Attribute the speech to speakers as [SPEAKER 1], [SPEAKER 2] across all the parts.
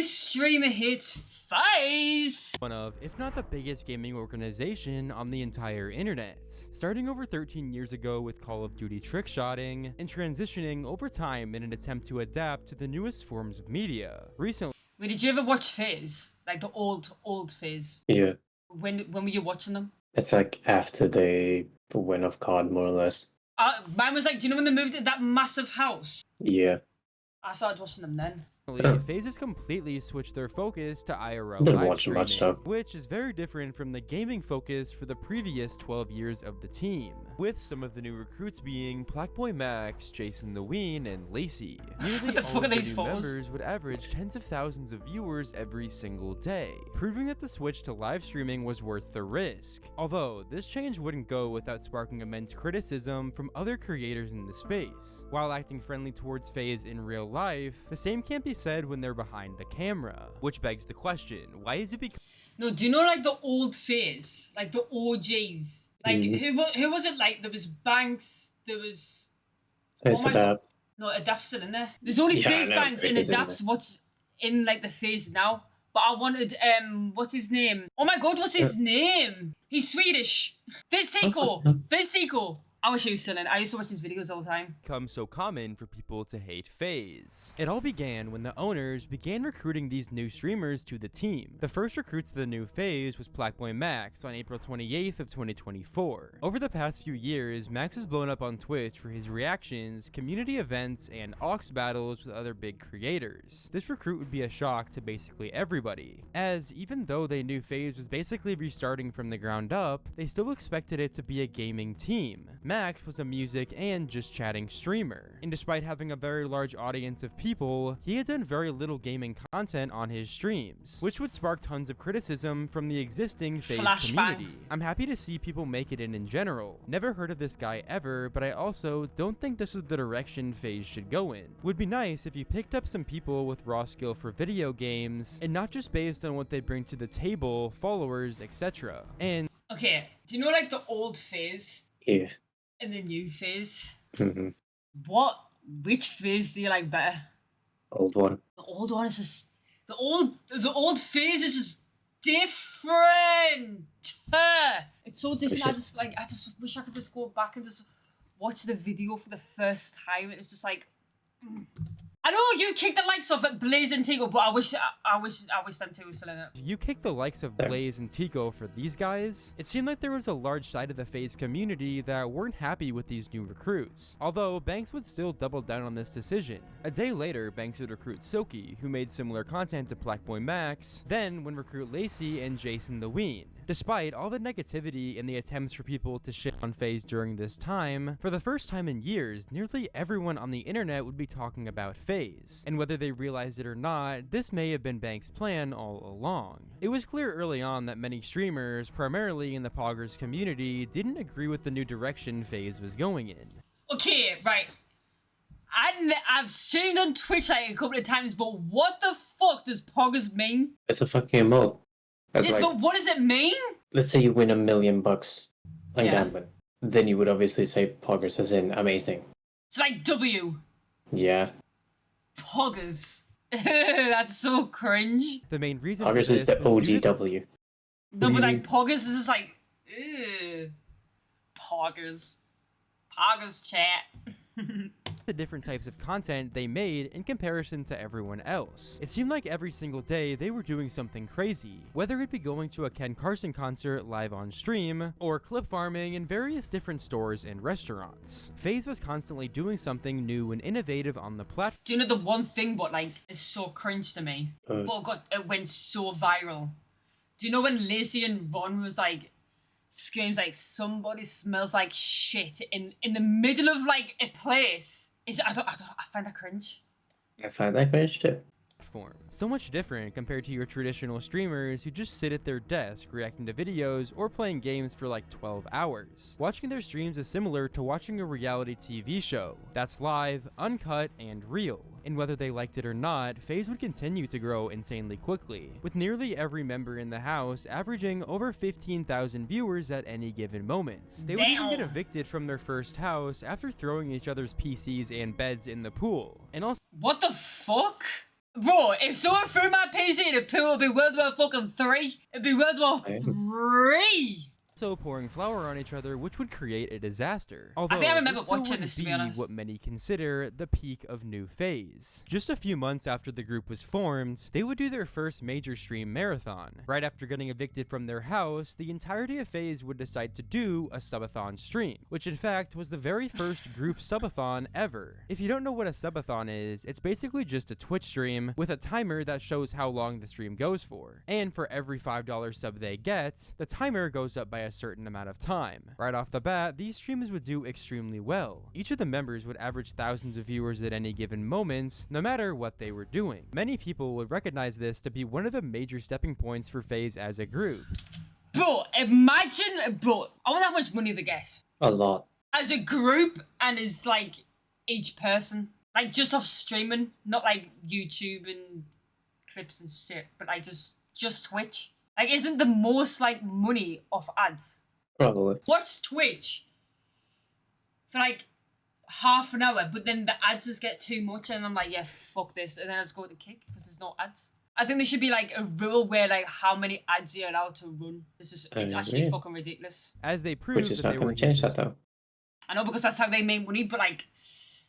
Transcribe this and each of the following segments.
[SPEAKER 1] new streamer hates FaZe.
[SPEAKER 2] One of, if not the biggest gaming organization on the entire internet. Starting over 13 years ago with Call of Duty trickshotting, and transitioning over time in an attempt to adapt to the newest forms of media. Recently...
[SPEAKER 1] Wait, did you ever watch FaZe? Like the old FaZe?
[SPEAKER 3] Yeah.
[SPEAKER 1] When were you watching them?
[SPEAKER 3] It's like after they went off COD, more or less.
[SPEAKER 1] Mine was like, do you know when they moved to that massive house?
[SPEAKER 3] Yeah.
[SPEAKER 1] I started watching them then.
[SPEAKER 2] FaZe has completely switched their focus to IRL
[SPEAKER 3] Didn't
[SPEAKER 2] live
[SPEAKER 3] watch
[SPEAKER 2] streaming,
[SPEAKER 3] much stuff.
[SPEAKER 2] which is very different from the gaming focus for the previous 12 years of the team, with some of the new recruits being Blackboy Max, Jason the Ween, and Lacey. Nearly
[SPEAKER 1] What the
[SPEAKER 2] all
[SPEAKER 1] fuck are
[SPEAKER 2] of the
[SPEAKER 1] these
[SPEAKER 2] new
[SPEAKER 1] photos?
[SPEAKER 2] members would average tens of thousands of viewers every single day, proving that the switch to live streaming was worth the risk. Although, this change wouldn't go without sparking immense criticism from other creators in the space. While acting friendly towards FaZe in real life, the same can't be said when they're behind the camera. Which begs the question, why is it
[SPEAKER 1] No, do you know like the old FaZe? Like the OGs? Like who was it like? There was Banks, there was...
[SPEAKER 3] It's Adapt.
[SPEAKER 1] No, Adapt's still in there. There's only
[SPEAKER 3] Yeah,
[SPEAKER 1] FaZe
[SPEAKER 3] I know,
[SPEAKER 1] Banks and
[SPEAKER 3] it is in
[SPEAKER 1] Adapt's what's in like the FaZe now. But I wanted, what's his name? Oh my god, what's his name? He's Swedish. FaZe Tico. I wish he was still in. I used to watch his videos all the time.
[SPEAKER 2] become so common for people to hate FaZe? It all began when the owners began recruiting these new streamers to the team. The first recruit to the new FaZe was Blackboy Max on April 28th of 2024. Over the past few years, Max has blown up on Twitch for his reactions, community events, and aux battles with other big creators. This recruit would be a shock to basically everybody, as even though they knew FaZe was basically restarting from the ground up, they still expected it to be a gaming team. Max was a music and just chatting streamer, and despite having a very large audience of people, he had done very little gaming content on his streams, which would spark tons of criticism from the existing FaZe community. I'm happy to see people make it in general. Never heard of this guy ever, but I also don't think this is the direction FaZe should go in. Would be nice if you picked up some people with raw skill for video games, and not just based on what they bring to the table, followers, etc. And
[SPEAKER 1] Okay, do you know like the old FaZe
[SPEAKER 3] Yeah.
[SPEAKER 1] and the new FaZe?
[SPEAKER 3] Mm-hmm.
[SPEAKER 1] Which FaZe do you like better?
[SPEAKER 3] Old one.
[SPEAKER 1] The old one is just the old FaZe is just different. It's so different. I just wish I could just go back and just watch the video for the first time. It's just like I know you kicked the likes off at Blaze and Tigo, but I wish them two were still in it.
[SPEAKER 2] you kick the likes of Blaze and Tico for these guys? It seemed like there was a large side of the FaZe community that weren't happy with these new recruits, although Banks would still double down on this decision. A day later, Banks would recruit Silky, who made similar content to Blackboy Max, then would recruit Lacey and Jason the Ween. Despite all the negativity and the attempts for people to shit on FaZe during this time, for the first time in years, nearly everyone on the internet would be talking about FaZe. And whether they realized it or not, this may have been Banks' plan all along. It was clear early on that many streamers, primarily in the Poggers community, didn't agree with the new direction FaZe was going in.
[SPEAKER 1] Okay, right. I've streamed on Twitch like a couple of times, but what the fuck does Poggers mean?
[SPEAKER 3] It's a fucking emote. That's
[SPEAKER 1] Yes,
[SPEAKER 3] like,
[SPEAKER 1] but what does it mean?
[SPEAKER 3] let's say you win $1 million on
[SPEAKER 1] Yeah.
[SPEAKER 3] gambling. Then you would obviously say Poggers as in amazing.
[SPEAKER 1] It's like W.
[SPEAKER 3] Yeah.
[SPEAKER 1] Poggers. That's so cringe.
[SPEAKER 2] The main reason for
[SPEAKER 3] Poggers
[SPEAKER 2] this
[SPEAKER 3] is the
[SPEAKER 2] was due to
[SPEAKER 3] OGW.
[SPEAKER 1] No, but like Poggers is just like, ew. Poggers. Poggers chat.
[SPEAKER 2] the different types of content they made in comparison to everyone else. It seemed like every single day they were doing something crazy, whether it be going to a Ken Carson concert live on stream, or clip farming in various different stores and restaurants. FaZe was constantly doing something new and innovative on the platform.
[SPEAKER 1] Do you know the one thing but like is so cringe to me? Oh god, it went so viral. Do you know when Lacey and Ron was like screams like somebody smells like shit in the middle of like a place? I find that cringe.
[SPEAKER 3] I find that cringe too.
[SPEAKER 2] So much different compared to your traditional streamers who just sit at their desk reacting to videos or playing games for like 12 hours. Watching their streams is similar to watching a reality TV show that's live, uncut, and real. And whether they liked it or not, FaZe would continue to grow insanely quickly, with nearly every member in the house averaging over 15,000 viewers at any given moment. They would even get evicted from their first house after throwing each other's PCs and beds in the pool. And also,
[SPEAKER 1] what the fuck? Bro, if someone threw my PC in a pool, it'd be World War fucking 3. It'd be World War 3.
[SPEAKER 2] Also pouring flour on each other, which would create a disaster. Although,
[SPEAKER 1] I think I remember
[SPEAKER 2] this still
[SPEAKER 1] watching
[SPEAKER 2] wouldn't
[SPEAKER 1] this, to be
[SPEAKER 2] be
[SPEAKER 1] honest.
[SPEAKER 2] what many consider the peak of New FaZe. Just a few months after the group was formed, they would do their first major stream marathon. Right after getting evicted from their house, the entirety of FaZe would decide to do a subathon stream, which in fact was the very first group subathon ever. If you don't know what a subathon is, it's basically just a Twitch stream with a timer that shows how long the stream goes for. And for every $5 sub they get, the timer goes up by a certain amount of time. Right off the bat, these streams would do extremely well. Each of the members would average thousands of viewers at any given moment, no matter what they were doing. Many people would recognize this to be one of the major stepping points for FaZe as a group.
[SPEAKER 1] Bro, imagine, bro, I wonder how much money they get.
[SPEAKER 3] A lot.
[SPEAKER 1] As a group and as like each person. Like just off streaming, not like YouTube and clips and shit, but like just Twitch. Like isn't the most like money off ads?
[SPEAKER 3] Probably.
[SPEAKER 1] Watch Twitch for like half an hour, but then the ads just get too much, and I'm like, yeah, fuck this, and then I just go to kick because there's no ads. I think there should be like a rule where like how many ads you're allowed to run. It's actually fucking ridiculous.
[SPEAKER 2] As they proved
[SPEAKER 3] Which is
[SPEAKER 2] that
[SPEAKER 3] not
[SPEAKER 2] they
[SPEAKER 3] going
[SPEAKER 2] were
[SPEAKER 3] to change that though.
[SPEAKER 1] I know because that's how they make money, but like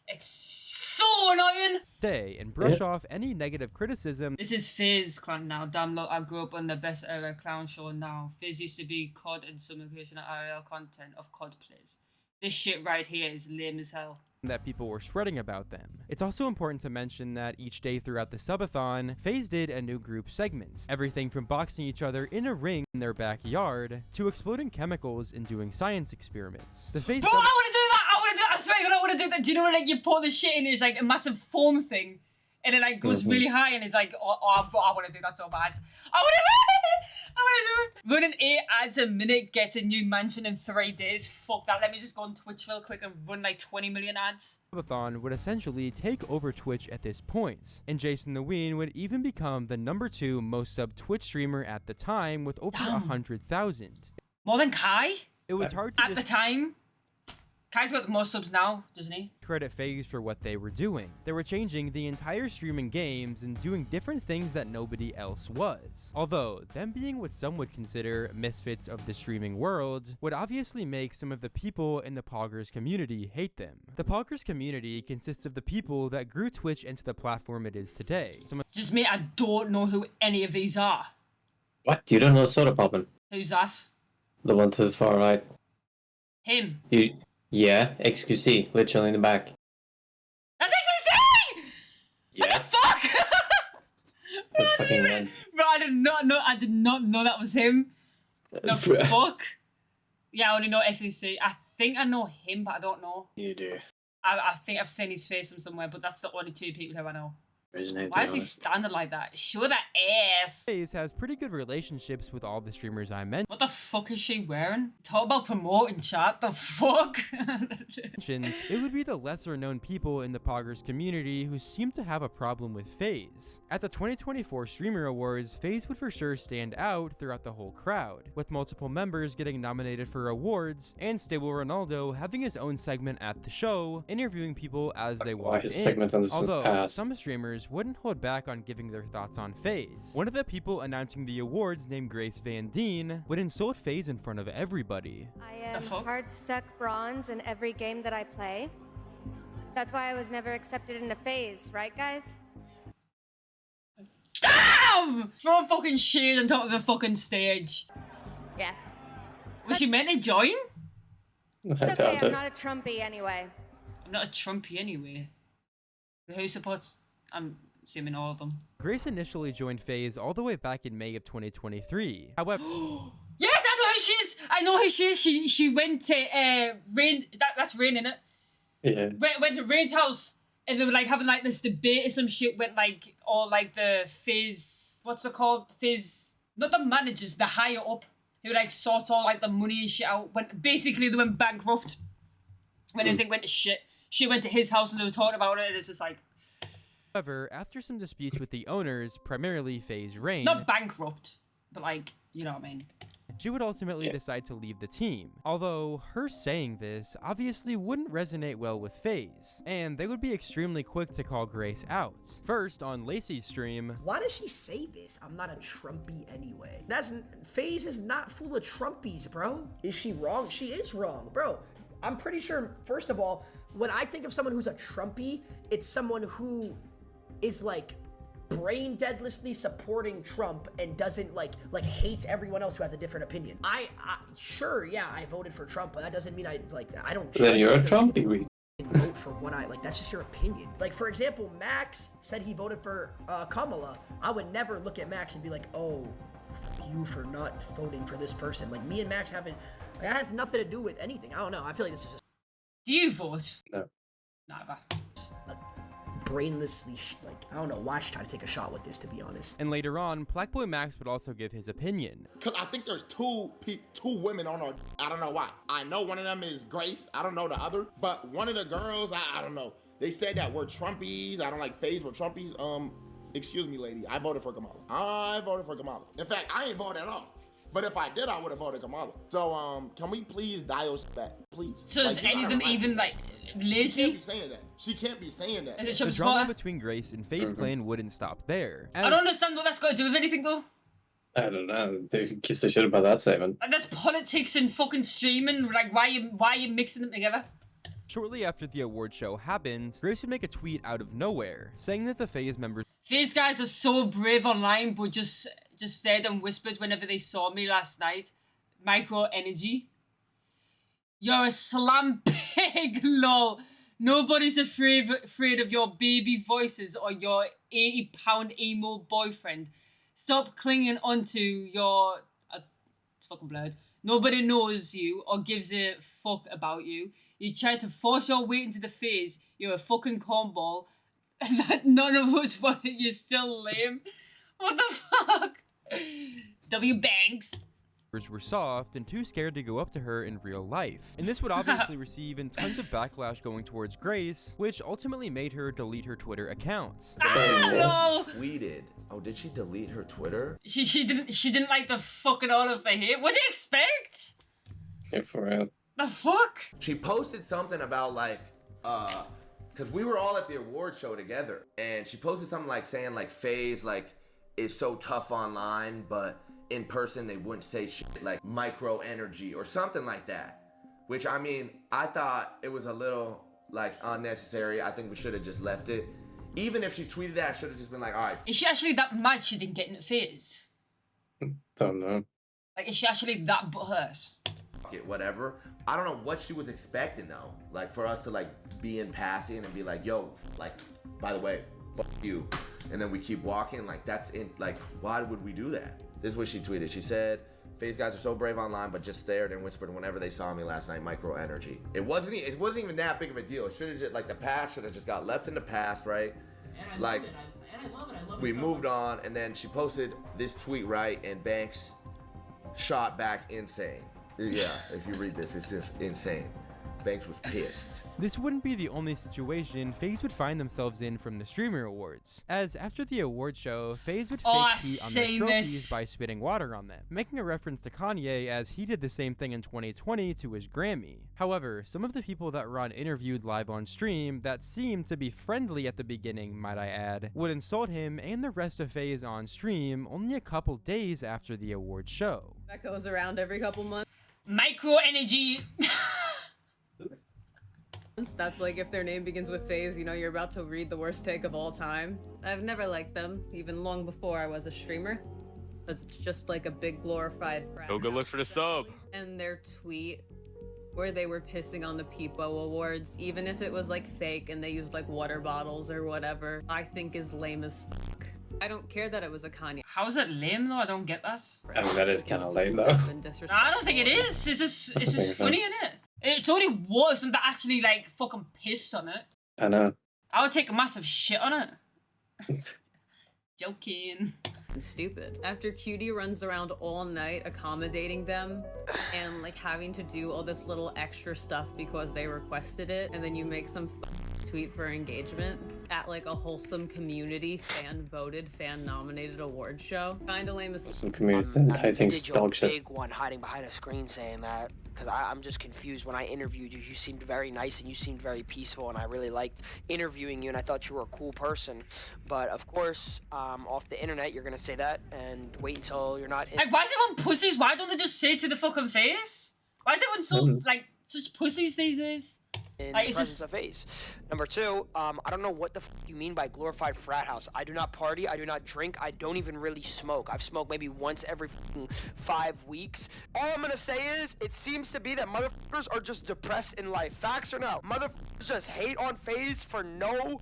[SPEAKER 1] it's so annoying.
[SPEAKER 2] Stay and brush off any negative criticism.
[SPEAKER 1] This is FaZe Clan now. Damn, look, I grew up on the best era clown show now. FaZe used to be COD and some occasional IRL content of COD plays. This shit right here is lame as hell.
[SPEAKER 2] That people were shredding about them. It's also important to mention that each day throughout the subathon, FaZe did a new group segment. Everything from boxing each other in a ring in their backyard to exploding chemicals and doing science experiments. The FaZe
[SPEAKER 1] Bro, I want to do that! I want to do that! I swear to God, I want to do that! Do you know when like you pour the shit in, it's like a massive foam thing, and it like goes really high, and it's like, oh bro, I want to do that so bad. I want to do it! I want to do it! Running 8 ads a minute, get a new mansion in 3 days. Fuck that. Let me just go on Twitch real quick and run like 20 million ads.
[SPEAKER 2] Subathon would essentially take over Twitch at this point, and Jason the Ween would even become the #2 most subbed Twitch streamer at the time with over 100,000.
[SPEAKER 1] More than Kai?
[SPEAKER 2] It was hard to
[SPEAKER 1] At the time. Kai's got the most subs now, doesn't he?
[SPEAKER 2] credit FaZe for what they were doing. They were changing the entire streaming games and doing different things that nobody else was. Although, them being what some would consider misfits of the streaming world would obviously make some of the people in the Poggers community hate them. The Poggers community consists of the people that grew Twitch into the platform it is today.
[SPEAKER 1] Just me, I don't know who any of these are.
[SPEAKER 3] What? You don't know Soda Poppin'?
[SPEAKER 1] Who's that?
[SPEAKER 3] The one to the far right.
[SPEAKER 1] Him.
[SPEAKER 3] Yeah, XQC, literally in the back.
[SPEAKER 1] That's XQC!
[SPEAKER 3] Yes.
[SPEAKER 1] What the fuck?
[SPEAKER 3] That's fucking mad.
[SPEAKER 1] Bro, I did not know that was him. The fuck? Yeah, I only know XQC. I think I know him, but I don't know.
[SPEAKER 3] You do.
[SPEAKER 1] I think I've seen his face from somewhere, but that's the only 2 people who I know. Why is he standing like that? Show that ass.
[SPEAKER 2] FaZe has pretty good relationships with all the streamers I mentioned.
[SPEAKER 1] What the fuck is she wearing? Talk about promoting, chat. The fuck?
[SPEAKER 2] It would be the lesser known people in the Poggers community who seem to have a problem with FaZe. At the 2024 Streamer Awards, FaZe would for sure stand out throughout the whole crowd, with multiple members getting nominated for awards, and Stable Ronaldo having his own segment at the show, interviewing people as they walked in. Although, some streamers wouldn't hold back on giving their thoughts on FaZe. One of the people announcing the awards, named Grace Van Deen, would insult FaZe in front of everybody.
[SPEAKER 4] I am hard stuck bronze in every game that I play. That's why I was never accepted into FaZe, right guys?
[SPEAKER 1] Damn! Throw a fucking shield on top of the fucking stage.
[SPEAKER 4] Yeah.
[SPEAKER 1] Was she meant to join?
[SPEAKER 4] It's okay, I'm not a Trumpy anyway.
[SPEAKER 1] I'm not a Trumpy anyway. Who supports... I'm assuming all of them.
[SPEAKER 2] Grace initially joined FaZe all the way back in May of 2023. However...
[SPEAKER 1] Yes, I know who she is! I know who she is! She went to, Rain... That's Rain, innit?
[SPEAKER 3] Yeah.
[SPEAKER 1] Went to Rain's house, and they were, like, having, like, this debate or some shit with, like, all, like, the FaZe... What's it called? FaZe... Not the managers, the higher up, who, like, sort all, like, the money and shit out. Basically, they went bankrupt. When everything went to shit. She went to his house, and they were talking about it, and it's just like...
[SPEAKER 2] However, after some disputes with the owners, primarily FaZe Rain...
[SPEAKER 1] Not bankrupt, but like, you know what I mean.
[SPEAKER 2] she would ultimately decide to leave the team. Although, her saying this obviously wouldn't resonate well with FaZe, and they would be extremely quick to call Grace out. First, on Lacey's stream,
[SPEAKER 5] why does she say this? I'm not a Trumpy anyway. FaZe is not full of Trumpies, bro. Is she wrong? She is wrong, bro. I'm pretty sure, first of all, when I think of someone who's a Trumpy, it's someone who is like brain deadlessly supporting Trump and doesn't like hates everyone else who has a different opinion. Sure, yeah, I voted for Trump, but that doesn't mean I don't.
[SPEAKER 3] Then you're a Trumpy.
[SPEAKER 5] Vote for what that's just your opinion. Like, for example, Max said he voted for Kamala. I would never look at Max and be like, oh, fuck you for not voting for this person. Like, me and Max haven't, that has nothing to do with anything. I don't know. I feel like this is just.
[SPEAKER 1] Do you vote?
[SPEAKER 3] No.
[SPEAKER 1] Never.
[SPEAKER 5] Brainlessly, I don't know why she tried to take a shot with this, to be honest.
[SPEAKER 2] and later on, Blackboy Max would also give his opinion.
[SPEAKER 6] Cause I think there's two women on our, I don't know why. I know one of them is Grace, I don't know the other, but one of the girls, I don't know. They said that we're Trumpies, I don't like FaZe, we're Trumpies. Excuse me, lady, I voted for Kamala. In fact, I ain't voted at all. But if I did, I would have voted Kamala. So, can we please dial back, please?
[SPEAKER 1] So is any of them even like Lacey?
[SPEAKER 6] She can't be saying that. She can't be saying that.
[SPEAKER 1] Is it
[SPEAKER 2] The
[SPEAKER 1] Trump's
[SPEAKER 2] drama
[SPEAKER 1] supporter?
[SPEAKER 2] between Grace and FaZe Clan wouldn't stop there.
[SPEAKER 1] I don't understand what that's got to do with anything though.
[SPEAKER 3] I don't know. Who gives a shit about that statement?
[SPEAKER 1] Like, that's politics and fucking streaming. Like, why are you mixing them together?
[SPEAKER 2] Shortly after the award show happens, Grace would make a tweet out of nowhere, saying that the FaZe members
[SPEAKER 1] These guys are so brave online, but just stayed and whispered whenever they saw me last night. Micro energy. You're a slam pig, lol. Nobody's afraid of your baby voices or your 80-pound emo boyfriend. Stop clinging onto your... it's fucking blurred. Nobody knows you or gives a fuck about you. You try to force your way into the FaZe. You're a fucking cornball. That none of us wanted. You're still lame. What the fuck? W. Banks.
[SPEAKER 2] were soft and too scared to go up to her in real life. And this would obviously receive tons of backlash going towards Grace, which ultimately made her delete her Twitter account.
[SPEAKER 1] No.
[SPEAKER 7] Tweeted. Oh, did she delete her Twitter?
[SPEAKER 1] She didn't like the fucking all of the hate. What do you expect?
[SPEAKER 3] Yeah, for real.
[SPEAKER 1] The fuck?
[SPEAKER 7] She posted something about like, cause we were all at the award show together, and she posted something like saying like FaZe like is so tough online, but in person they wouldn't say shit like micro energy or something like that. Which I mean, I thought it was a little like unnecessary. I think we should have just left it. Even if she tweeted that, I should have just been like, all right.
[SPEAKER 1] Is she actually that mad she didn't get into FaZe?
[SPEAKER 3] Don't know.
[SPEAKER 1] Like, is she actually that butthurt?
[SPEAKER 7] Fuck it, whatever. I don't know what she was expecting though. Like for us to like be in passing and be like, yo, like, by the way, fuck you. And then we keep walking, like that's in, like, why would we do that? This is what she tweeted. She said, FaZe guys are so brave online, but just stared and whispered whenever they saw me last night, micro energy. It wasn't even that big of a deal. It should have just, like the past should have just got left in the past, right?
[SPEAKER 8] And I love it. I love it.
[SPEAKER 7] We moved on, and then she posted this tweet, right? And Banks shot back insane. Yeah, if you read this, it's just insane. Banks was pissed.
[SPEAKER 2] This wouldn't be the only situation FaZe would find themselves in from the Streamer Awards, as after the award show, FaZe would fake heat on their trophies by spitting water on them, making a reference to Kanye as he did the same thing in 2020 to his Grammy. However, some of the people that Ron interviewed live on stream that seemed to be friendly at the beginning, might I add, would insult him and the rest of FaZe on stream only a couple days after the award show.
[SPEAKER 9] That goes around every couple months.
[SPEAKER 1] Micro energy.
[SPEAKER 9] That's like if their name begins with FaZe, you know you're about to read the worst take of all time. I've never liked them, even long before I was a streamer, because it's just like a big glorified frat.
[SPEAKER 10] Oh, good look for the sub.
[SPEAKER 9] And their tweet where they were pissing on the Peepo Awards, even if it was like fake and they used like water bottles or whatever, I think is lame as fuck. I don't care that it was a Kanye.
[SPEAKER 1] How is it lame though? I don't get that.
[SPEAKER 3] I mean, that is kind of lame though.
[SPEAKER 1] I don't think it is. It's just funny, isn't it? It's only worse than that actually like fucking pissed on it.
[SPEAKER 3] I know.
[SPEAKER 1] I would take a massive shit on it. Joking.
[SPEAKER 9] Stupid. After Cutie runs around all night accommodating them and like having to do all this little extra stuff because they requested it, and then you make some tweet for engagement. at like a wholesome community fan voted, fan nominated award show. Kinda lame as
[SPEAKER 3] Some community, I think,
[SPEAKER 10] did your
[SPEAKER 3] dog shit.
[SPEAKER 10] big one hiding behind a screen saying that, because I'm just confused. When I interviewed you, you seemed very nice and you seemed very peaceful, and I really liked interviewing you, and I thought you were a cool person. But of course, off the internet, you're gonna say that and wait until you're not in.
[SPEAKER 1] Like, why is everyone pussies? Why don't they just say it to the fucking face? Why is everyone so, like, such pussies these days?
[SPEAKER 10] In
[SPEAKER 1] Like,
[SPEAKER 10] the
[SPEAKER 1] it's
[SPEAKER 10] presence
[SPEAKER 1] just...
[SPEAKER 10] of FaZe. Number two, I don't know what the you mean by glorified frat house. I do not party, I do not drink, I don't even really smoke. I've smoked maybe once every 5 weeks. All I'm gonna say is, it seems to be that motherfuckers are just depressed in life. Facts or no? Motherfuckers just hate on FaZe for no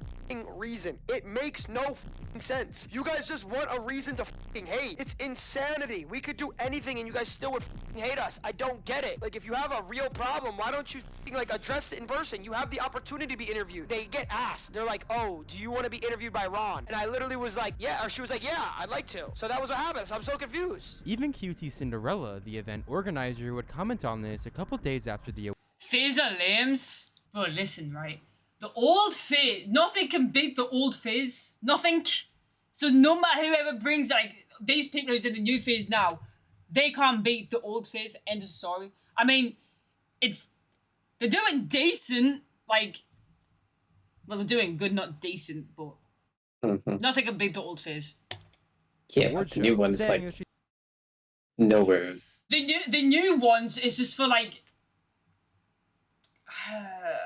[SPEAKER 10] reason. It makes no sense. You guys just want a reason to hate. It's insanity. We could do anything and you guys still would hate us. I don't get it. Like, if you have a real problem, why don't you like address it in person? You have the opportunity to be interviewed. They get asked. They're like, oh, do you want to be interviewed by Ron? And I literally was like, yeah. Or she was like, yeah, I'd like to. So that was what happened. So I'm so confused.
[SPEAKER 2] Even QT Cinderella, the event organizer, would comment on this a couple days after the
[SPEAKER 1] FaZe are lames. Bro, listen, right? The old FaZe, nothing can beat the old FaZe. Nothing. So no matter whoever brings, like, these people who's in the new FaZe now, they can't beat the old FaZe. End of story. I mean, they're doing decent, like, well, they're doing good, not decent, but nothing can beat the old FaZe.
[SPEAKER 3] Yeah, but the new one is like nowhere.
[SPEAKER 1] The new ones is just for, like,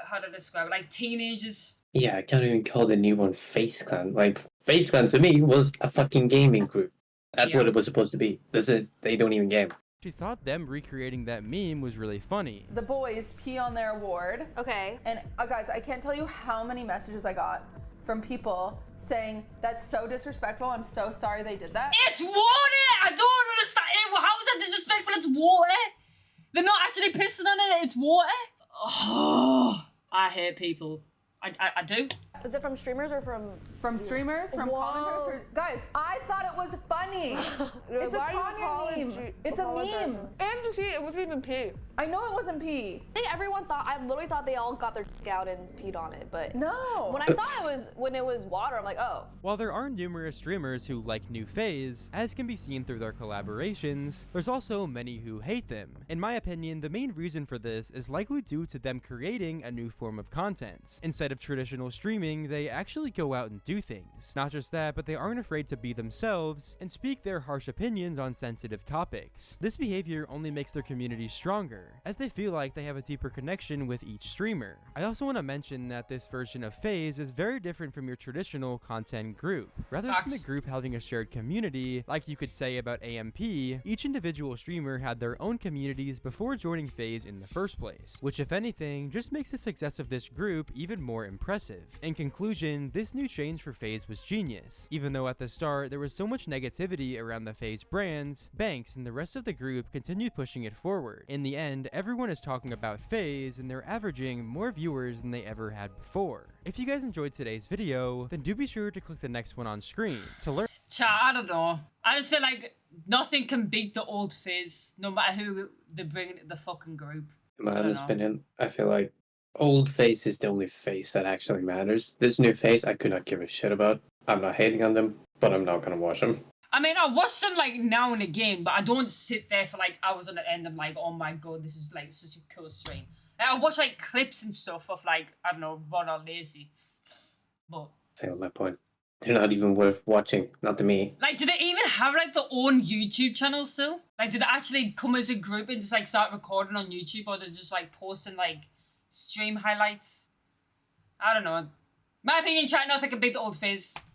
[SPEAKER 1] how to describe it, like teenagers.
[SPEAKER 3] Yeah, I can't even call the new one FaZe Clan. Like, FaZe Clan to me was a fucking gaming group. That's what it was supposed to be. They don't even game.
[SPEAKER 2] She thought them recreating that meme was really funny.
[SPEAKER 11] The boys pee on their award.
[SPEAKER 4] Okay.
[SPEAKER 11] And guys, I can't tell you how many messages I got from people saying, that's so disrespectful, I'm so sorry they did that.
[SPEAKER 1] It's water! I don't understand. How is that disrespectful? It's water. They're not actually pissing on it, it's water. Oh, I hate people. I do.
[SPEAKER 12] Was it from streamers or from...
[SPEAKER 11] From streamers, from commenters? Guys, I thought it was funny. It's a Kanye meme. It's a meme.
[SPEAKER 12] And to see, it wasn't even pee.
[SPEAKER 11] I know it wasn't pee.
[SPEAKER 12] I think everyone thought, I literally thought they all got their dick out and peed on it, but...
[SPEAKER 11] No.
[SPEAKER 12] When I saw when it was water, I'm like, oh.
[SPEAKER 2] While there are numerous streamers who like new FaZe, as can be seen through their collaborations, there's also many who hate them. In my opinion, the main reason for this is likely due to them creating a new form of content. Instead of traditional streaming, they actually go out and do things. Not just that, but they aren't afraid to be themselves and speak their harsh opinions on sensitive topics. This behavior only makes their community stronger, as they feel like they have a deeper connection with each streamer. I also want to mention that this version of FaZe is very different from your traditional content group. Rather than the group having a shared community, like you could say about AMP, each individual streamer had their own communities before joining FaZe in the first place, which if anything, just makes the success of this group even more impressive. In conclusion, this new change for FaZe was genius. Even though at the start there was so much negativity around the FaZe brands, Banks and the rest of the group continued pushing it forward. In the end, everyone is talking about FaZe and they're averaging more viewers than they ever had before. If you guys enjoyed today's video, then do be sure to click the next one on screen to learn.
[SPEAKER 1] Chat, I don't know. I just feel like nothing can beat the old FaZe, no matter who they bring into the fucking group.
[SPEAKER 3] In my honest opinion, I feel like old FaZe is the only FaZe that actually matters. This new FaZe, I could not give a shit about. I'm not hating on them, but I'm not gonna watch them.
[SPEAKER 1] I mean, I watch them like now and again, but I don't sit there for like hours on the end. I'm like, oh my god, this is like such a cool stream. Like, I watch like clips and stuff of like, I don't know, Ron or Lazy. But
[SPEAKER 3] Say on that point, they're not even worth watching. Not to me.
[SPEAKER 1] like, do they even have like their own YouTube channel still? Like, do they actually come as a group and just like start recording on YouTube, or they're just like posting like stream highlights? I don't know. My opinion, chat, nothing can beat the old FaZe.